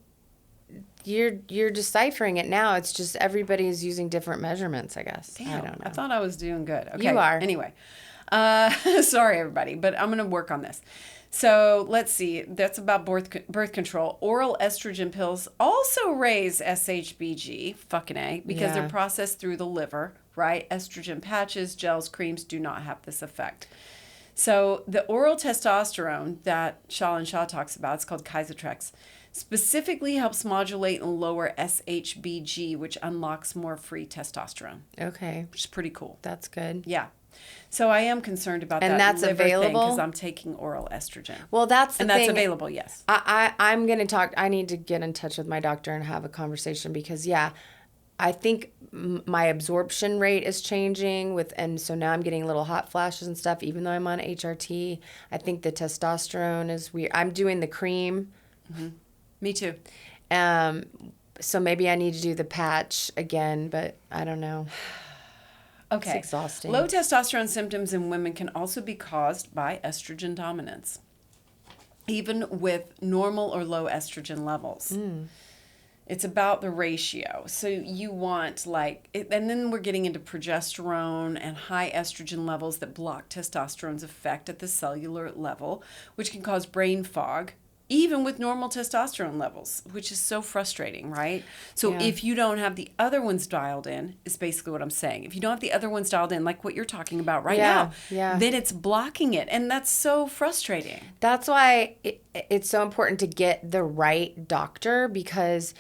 you're deciphering it now. It's just everybody's using different measurements, I guess. Damn, I don't know. I thought I was doing good. Okay. You are. Anyway. Sorry, everybody, but I'm going to work on this. So let's see. That's about birth control. Oral estrogen pills also raise SHBG, fucking A, because they're processed through the liver, right? Estrogen patches, gels, creams do not have this effect. So the oral testosterone that Shaw talks about, it's called Kysotrex, specifically helps modulate and lower SHBG, which unlocks more free testosterone, Okay. which is pretty cool. That's good. Yeah. So I am concerned about And that that's liver thing available? because I'm taking oral estrogen. Well, that's the And thing. that's available, yes. I'm going to talk. I need to get in touch with my doctor and have a conversation because, I think my absorption rate is changing and so now I'm getting little hot flashes and stuff, even though I'm on HRT. I think the testosterone is weird. I'm doing the cream. Mm-hmm. Me too. So maybe I need to do the patch again, but I don't know. Okay. It's exhausting. Low testosterone symptoms in women can also be caused by estrogen dominance, even with normal or low estrogen levels. It's about the ratio. So you want and then we're getting into progesterone and high estrogen levels that block testosterone's effect at the cellular level, which can cause brain fog, even with normal testosterone levels, which is so frustrating, right? So if you don't have the other ones dialed in, is basically what I'm saying. If you don't have the other ones dialed in, like what you're talking about right now, then it's blocking it. And that's so frustrating. That's why it's so important to get the right doctor because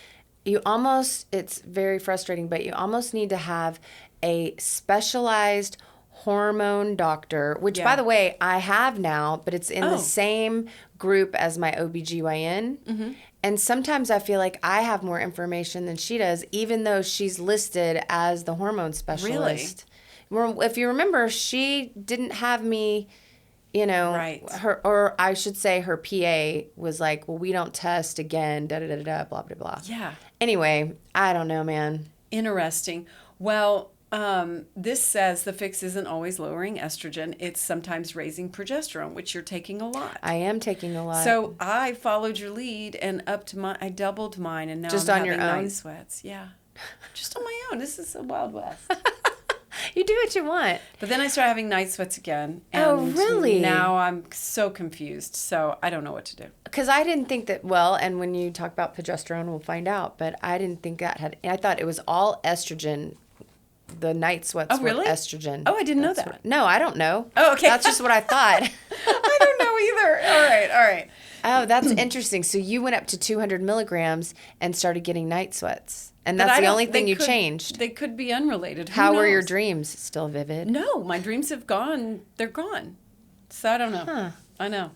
it's very frustrating, but you almost need to have a specialized hormone doctor, which by the way, I have now, but it's in the same group as my OBGYN. Mm-hmm. And sometimes I feel like I have more information than she does, even though she's listed as the hormone specialist. Really? If you remember, she didn't have me, or I should say her PA was like, well, we don't test again, blah, blah, blah. Yeah. Anyway, I don't know, man. Interesting. Well, this says the fix isn't always lowering estrogen. It's sometimes raising progesterone, which you're taking a lot. I am taking a lot. So I followed your lead and I doubled mine, and now just I'm on your having own night sweats. Yeah, just on my own. This is the Wild West. You do what you want. But then I started having night sweats again. And oh, really? Now I'm so confused. So I don't know what to do. Because I didn't think that, and when you talk about progesterone, we'll find out. But I didn't think I thought it was all estrogen. The night sweats were estrogen. Oh, I didn't know that. No, I don't know. Oh, okay. That's just what I thought. I don't know either. All right. Oh, that's interesting. So you went up to 200 milligrams and started getting night sweats. And that's the only thing you changed. They could be unrelated. How were your dreams? Still vivid? No, my dreams have gone. They're gone. So I don't know. Huh. I know.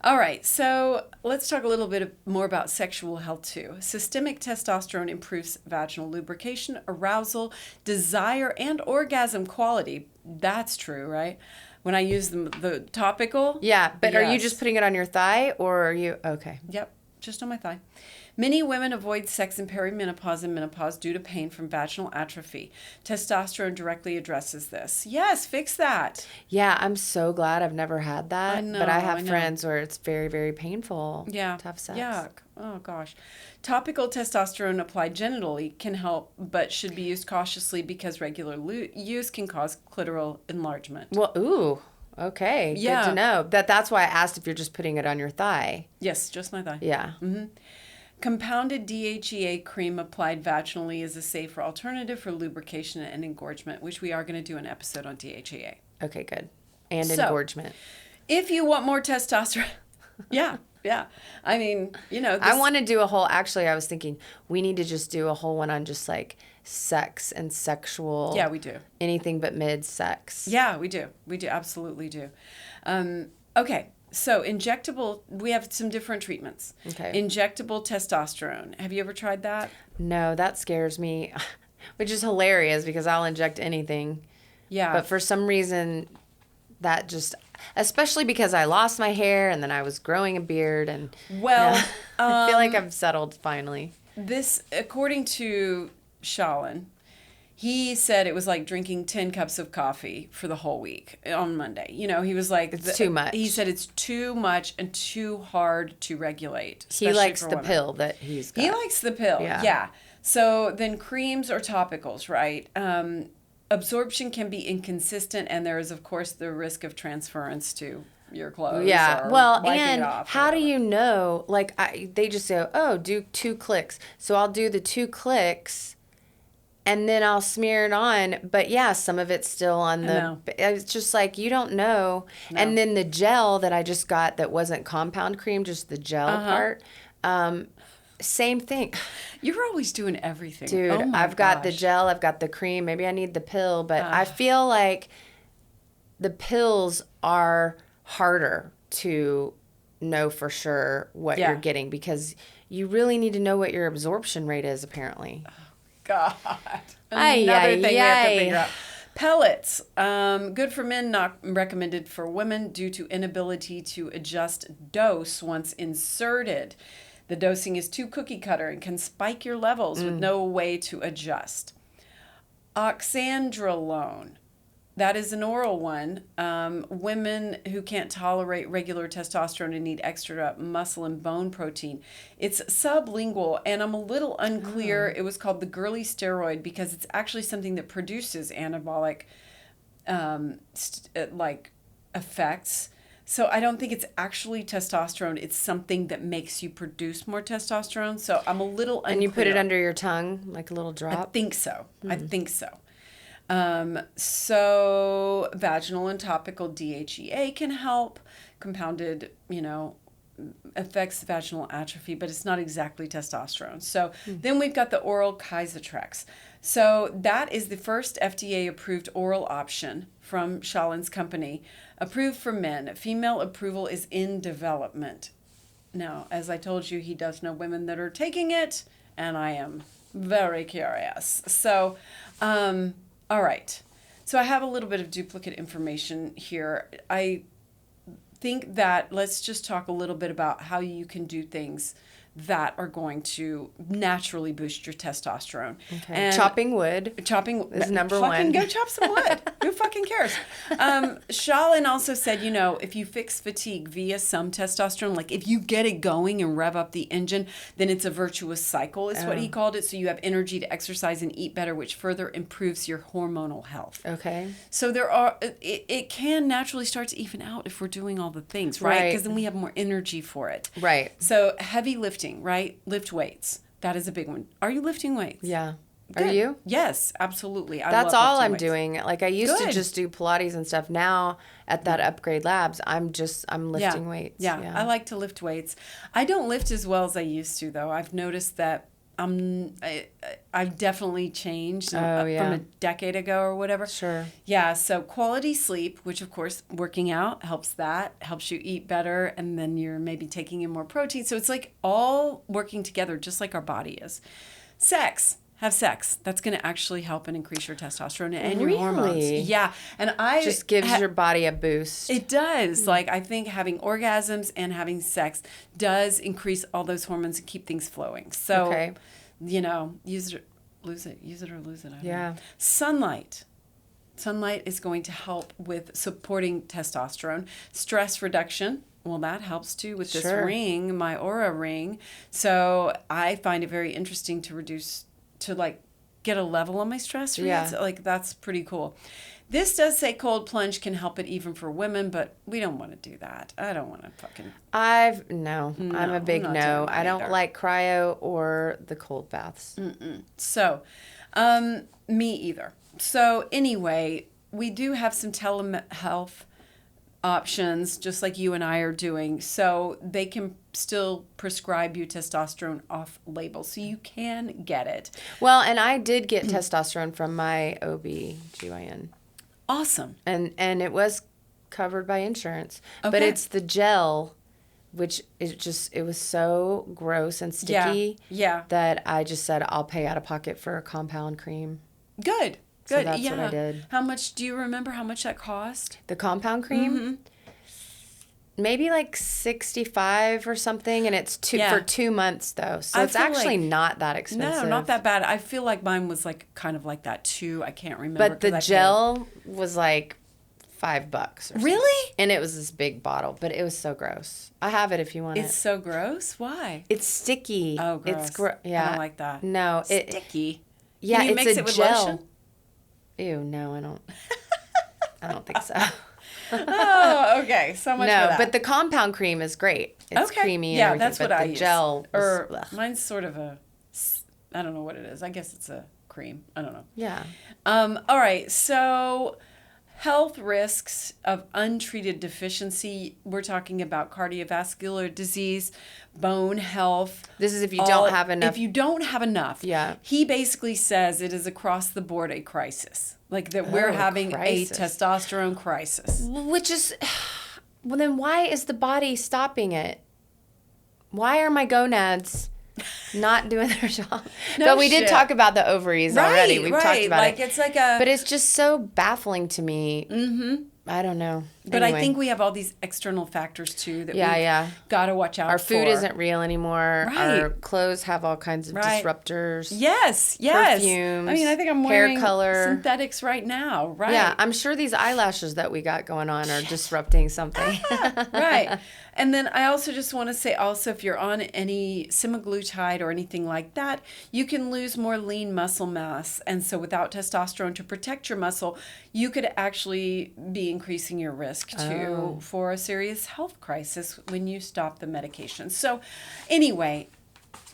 All right, so let's talk a little bit more about sexual health too. Systemic testosterone improves vaginal lubrication, arousal, desire, and orgasm quality. That's true, right? When I use the topical. Yeah, but are you just putting it on your thigh or are you, okay. Yep, just on my thigh. Many women avoid sex in perimenopause and menopause due to pain from vaginal atrophy. Testosterone directly addresses this. Yes, fix that. Yeah, I'm so glad I've never had that. I know, but I have friends where it's very, very painful to have sex. Yuck. Oh, gosh. Topical testosterone applied genitally can help, but should be used cautiously because regular use can cause clitoral enlargement. Well, ooh. Okay, good to know. That's why I asked if you're just putting it on your thigh. Yes, just my thigh. Yeah. Mm-hmm. Compounded DHEA cream applied vaginally is a safer alternative for lubrication and engorgement, which we are going to do an episode on DHEA. Okay, good. And engorgement. If you want more testosterone, yeah. I mean, I want to do a whole, actually, I was thinking we need to just do a whole one on just like sex and sexual. Yeah, we do. Anything but mid sex. Yeah, we do. We do. Absolutely do. Okay. So injectable, we have some different treatments. Okay. Injectable testosterone. Have you ever tried that? No, that scares me, which is hilarious because I'll inject anything. Yeah. But for some reason, that just, especially because I lost my hair and then I was growing a beard and Well, I feel like I've settled finally. This, according to Shalin, he said it was like drinking 10 cups of coffee for the whole week on Monday. You know, he was like... It's too much. He said it's too much and too hard to regulate. He likes the women. pill that he's got. He likes the pill, yeah. So then creams or topicals, right? Absorption can be inconsistent, and there is, of course, the risk of transference to your clothes. Yeah. Or Well, wiping and it off how do you know? Like, they just say, oh, do 2 clicks. So I'll do the 2 clicks, and then I'll smear it on. But yeah, some of it's still on the. It's just like you don't know. No. And then the gel that I just got that wasn't compound cream, just the gel part. Same thing. You're always doing everything. Dude, I've got the gel, I've got the cream. Maybe I need the pill, but I feel like the pills are harder to know for sure what you're getting because you really need to know what your absorption rate is, apparently. Oh, God. Another thing we have to figure out. Pellets. Good for men, not recommended for women due to inability to adjust dose once inserted. The dosing is too cookie cutter and can spike your levels with no way to adjust. Oxandrolone. That is an oral one. Women who can't tolerate regular testosterone and need extra muscle and bone protein. It's sublingual, and I'm a little unclear. It was called the girly steroid because it's actually something that produces anabolic effects. So I don't think it's actually testosterone. It's something that makes you produce more testosterone. So I'm a little unclear. And you put it under your tongue, like a little drop? I think so. I think so. So vaginal and topical DHEA can help. Compounded, affects vaginal atrophy, but it's not exactly testosterone. So then we've got the oral Kysotrex. So that is the first FDA-approved oral option from Shalin's company, approved for men. Female approval is in development. Now, as I told you, he does know women that are taking it, and I am very curious. So, all right. So I have a little bit of duplicate information here. I think that let's just talk a little bit about how you can do things that are going to naturally boost your testosterone. Okay. And chopping wood is number one. Go chop some wood. Who fucking cares? Shalin also said, if you fix fatigue via some testosterone, like if you get it going and rev up the engine, then it's a virtuous cycle is what he called it. So you have energy to exercise and eat better, which further improves your hormonal health. Okay. So it can naturally start to even out if we're doing all the things, right? Because then we have more energy for it. Right. So heavy lifting, right? Lift weights. That is a big one. Are you lifting weights? Yeah. Good. Are you? Yes, absolutely. That's all I'm weights. doing. Like I used to just do Pilates and stuff. Now at that Upgrade Labs, I'm lifting weights. Yeah, I like to lift weights. I don't lift as well as I used to, though. I've noticed that I've definitely changed from a decade ago or whatever. Sure. Yeah, so quality sleep, which of course working out helps you eat better, and then you're maybe taking in more protein. So it's like all working together, just like our body is. Have sex. That's going to actually help and increase your testosterone and your hormones. Yeah. And just gives your body a boost. It does. Like I think having orgasms and having sex does increase all those hormones and keep things flowing. So, use it or lose it. I don't know. Sunlight. Sunlight is going to help with supporting testosterone. Stress reduction. Well, that helps too with this ring, my Aura ring. So I find it very interesting to get a level on my stress reads. Like that's pretty cool. This does say cold plunge can help it even for women, but we don't want to do that. I don't want to fucking... I'm a big no. I don't like cryo or the cold baths. So, me either. So anyway, we do have some telehealth options, just like you and I are doing. So they can still prescribe you testosterone off label. So you can get it. Well, and I did get testosterone from my OB-GYN. Awesome. And it was covered by insurance. Okay. But it's the gel, which is just, it was so gross and sticky that I just said, I'll pay out of pocket for a compound cream. Good. So that's what I did. How much, do you remember how much that cost? The compound cream? Maybe like $65 or something, and it's for 2 months though, so it's actually not that expensive. No, not that bad. I feel like mine was like kind of like that too. I can't remember. But the gel was like $5 or something. Really? And it was this big bottle, but it was so gross. I have it if you want it. It's so gross. Why? It's sticky. Oh, gross. It's yeah. I don't like that. No, sticky. Yeah, Can you it's mix a it with gel. lotion? Ew, no, I don't. I don't think so. Oh, okay. So much for that. But the compound cream is great. It's creamy and everything. That's what I use. Gel mine's sort of a, I don't know what it is. I guess it's a cream. I don't know. Yeah. All right. So health risks of untreated deficiency. We're talking about cardiovascular disease, bone health. This is if you don't have enough. If you don't have enough. Yeah. He basically says it is across the board a crisis. Like that we're having a testosterone crisis. Which is, well, then why is the body stopping it? Why are my gonads not doing their job? But we did talk about the ovaries already. We've talked about it. It's like a. But it's just so baffling to me. Mm-hmm. I don't know. But I think we have all these external factors too that we've got to watch out for. Our food isn't real anymore. Right. Our clothes have all kinds of disruptors. Yes. Perfumes. I mean, I think I'm wearing hair color. synthetics right now. Right. Yeah, I'm sure these eyelashes that we got going on are disrupting something. Right. And then I also just want to say also, if you're on any semaglutide or anything like that, you can lose more lean muscle mass. And so without testosterone to protect your muscle, you could actually be increasing your risk for a serious health crisis when you stop the medication. So anyway,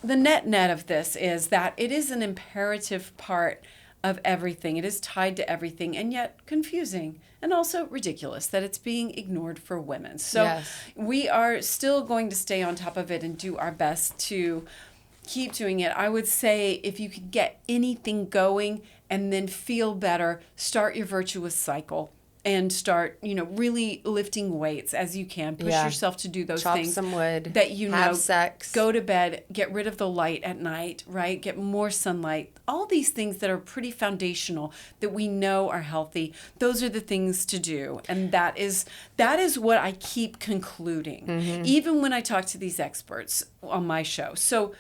the net of this is that it is an imperative part of everything. It is tied to everything, and yet confusing and also ridiculous that it's being ignored for women. So we are still going to stay on top of it and do our best to keep doing it. I would say if you could get anything going and then feel better, start your virtuous cycle. And start, really lifting weights as you can. Push yourself to do those things. Chop some wood. That have sex. Go to bed. Get rid of the light at night, right? Get more sunlight. All these things that are pretty foundational that we know are healthy. Those are the things to do. And that is what I keep concluding. Even when I talk to these experts on my show. So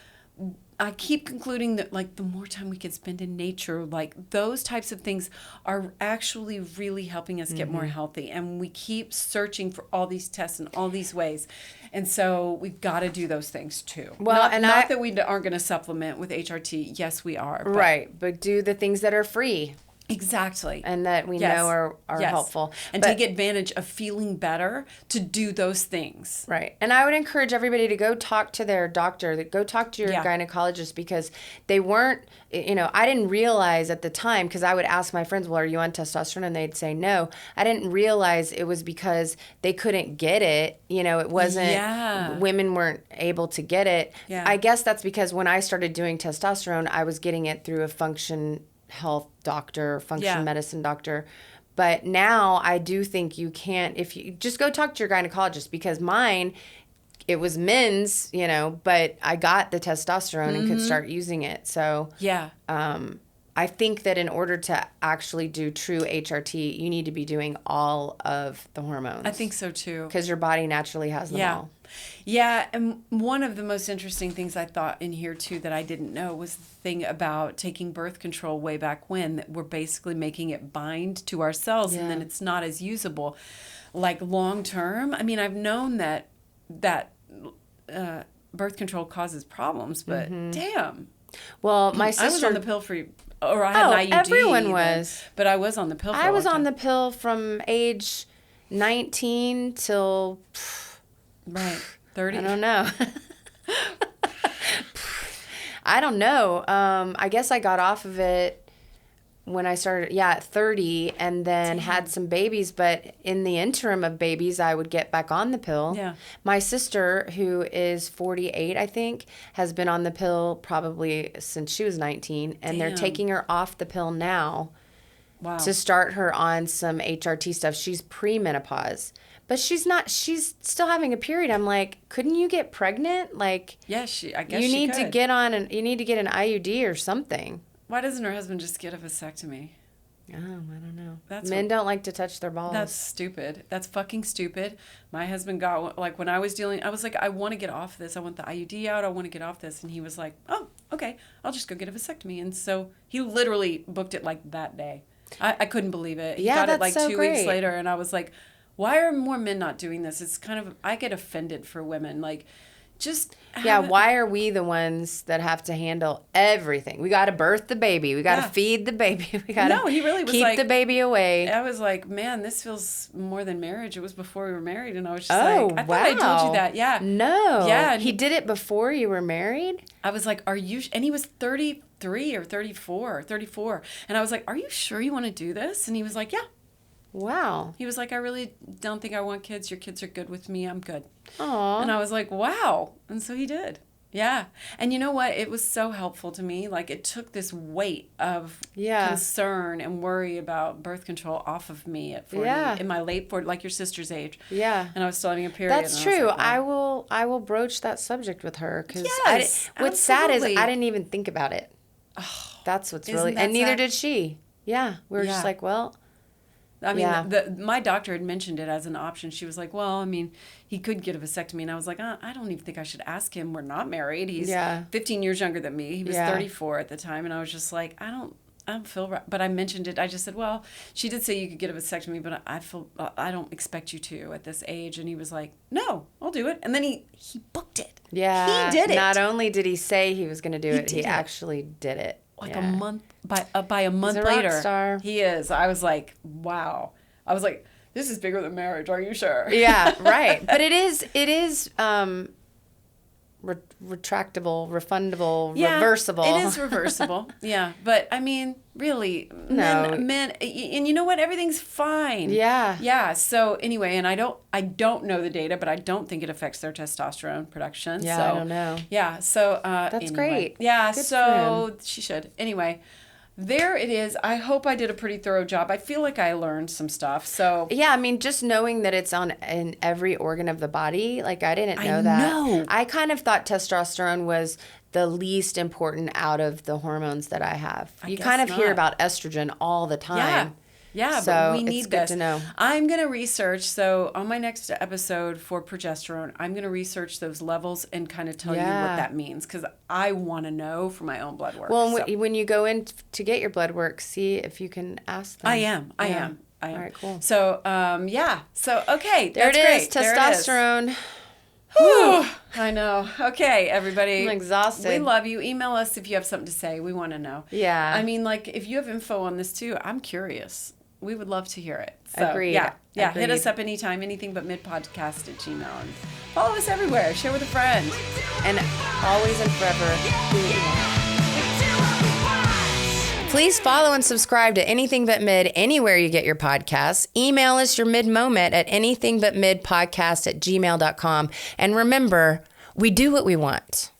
I keep concluding that, like, the more time we can spend in nature, like, those types of things are actually really helping us get more healthy. And we keep searching for all these tests and all these ways. And so we've got to do those things too. Well, not that we aren't going to supplement with HRT. Yes, we are. Right. But do the things that are free. Exactly. And that we know are helpful. And take advantage of feeling better to do those things. Right. And I would encourage everybody to go talk to their doctor, go talk to your gynecologist, because they weren't, I didn't realize at the time, because I would ask my friends, well, are you on testosterone? And they'd say no. I didn't realize it was because they couldn't get it. It wasn't, women weren't able to get it. Yeah. I guess that's because when I started doing testosterone, I was getting it through a function health doctor, function medicine doctor. But now I do think you can't, if you just go talk to your gynecologist, because mine, it was men's, but I got the testosterone and could start using it. So I think that in order to actually do true HRT, you need to be doing all of the hormones. I think so too. Because your body naturally has them all. Yeah, and one of the most interesting things I thought in here too that I didn't know was the thing about taking birth control way back when, that we're basically making it bind to our cells and then it's not as usable. Like long term, I mean, I've known that birth control causes problems, but damn. Well, my sister... I was on the pill or I had an IUD. Everyone was. But I was on the pill for I was on the pill from age 19 till... Right. 30. I don't know. I don't know. I guess I got off of it when I started, at 30, and then had some babies. But in the interim of babies, I would get back on the pill. Yeah. My sister, who is 48, I think, has been on the pill probably since she was 19, and they're taking her off the pill now. Wow. to start her on some HRT stuff. She's pre-menopause. But she's still having a period. I'm like, couldn't you get pregnant? Like, Yeah, I guess you she need could. to get you need to get an IUD or something. Why doesn't her husband just get a vasectomy? Oh, I don't know. That's Men don't like to touch their balls. That's stupid. That's fucking stupid. My husband got, like, when I was like, I want to get off this. I want the IUD out. I want to get off this. And he was like, oh, okay, I'll just go get a vasectomy. And so he literally booked it like that day. I couldn't believe it. He got it like so 2 great. weeks later. And I was like, why are more men not doing this? It's kind of, I get offended for women. Like, just why are we the ones that have to handle everything? We got to birth the baby. We got to feed the baby. We got to he really was keep like, the baby away. I was like, man, this feels more than marriage. It was before we were married. And I was just Oh, like, I thought I told you that. Yeah. No. Yeah. And he did it before you were married? I was like, are you, and he was 33 or 34. And I was like, are you sure you want to do this? And he was like, yeah. Wow. He was like, I really don't think I want kids. Your kids are good with me. I'm good. Aw. And I was like, wow. And so he did. Yeah. And you know what? It was so helpful to me. Like, it took this weight of concern and worry about birth control off of me at 40, in my late 40s, like your sister's age. Yeah. And I was still having a period. That's true. Like, I will broach that subject with her because what's absolutely. sad is I didn't even think about it. Oh, That's what's isn't really, that and neither sad? did she. Yeah. We were just like, well. I mean, my doctor had mentioned it as an option. She was like, well, I mean, he could get a vasectomy. And I was like, I don't even think I should ask him. We're not married. He's 15 years younger than me. He was 34 at the time. And I was just like, I don't feel right. But I mentioned it. I just said, well, she did say you could get a vasectomy, but I don't expect you to at this age. And he was like, no, I'll do it. And then he booked it. Yeah. He did it. Not only did he say he was going to do it, he actually did it. Like a month, by a month He's a later. rock star. He is. I was like, wow. I was like, this is bigger than marriage. Are you sure? Yeah, right. But it is retractable, refundable, reversible. It is reversible. Yeah. But I mean, really, men, and you know what? Everything's fine. Yeah. Yeah. So anyway, and I don't know the data, but I don't think it affects their testosterone production. Yeah, so, I don't know. Yeah. So that's great. Yeah. Good so she should. Anyway. There it is. I hope I did a pretty thorough job. I feel like I learned some stuff. So yeah, I mean, just knowing that it's in every organ of the body, like I didn't know that. Know. I kind of thought testosterone was the least important out of the hormones that I have. You kind of hear about estrogen all the time. Yeah, so but we need it's good to know. I'm going to research. So on my next episode for progesterone, I'm going to research those levels and kind of tell you what that means because I want to know for my own blood work. Well, when you go in to get your blood work, see if you can ask them. I am. All right, cool. So, So, okay. There it is. Great. Testosterone. Whew. I know. Okay, everybody. I'm exhausted. We love you. Email us if you have something to say. We want to know. Yeah. I mean, like, if you have info on this too, I'm curious. We would love to hear it. So, Agreed. Yeah. Agreed. Hit us up anytime, anythingbutmidpodcast@gmail.com. And follow us everywhere. Share with a friend. And always and forever, do what you want. Please follow and subscribe to Anything But Mid anywhere you get your podcasts. Email us your mid moment at anythingbutmidpodcast@gmail.com. And remember, we do what we want.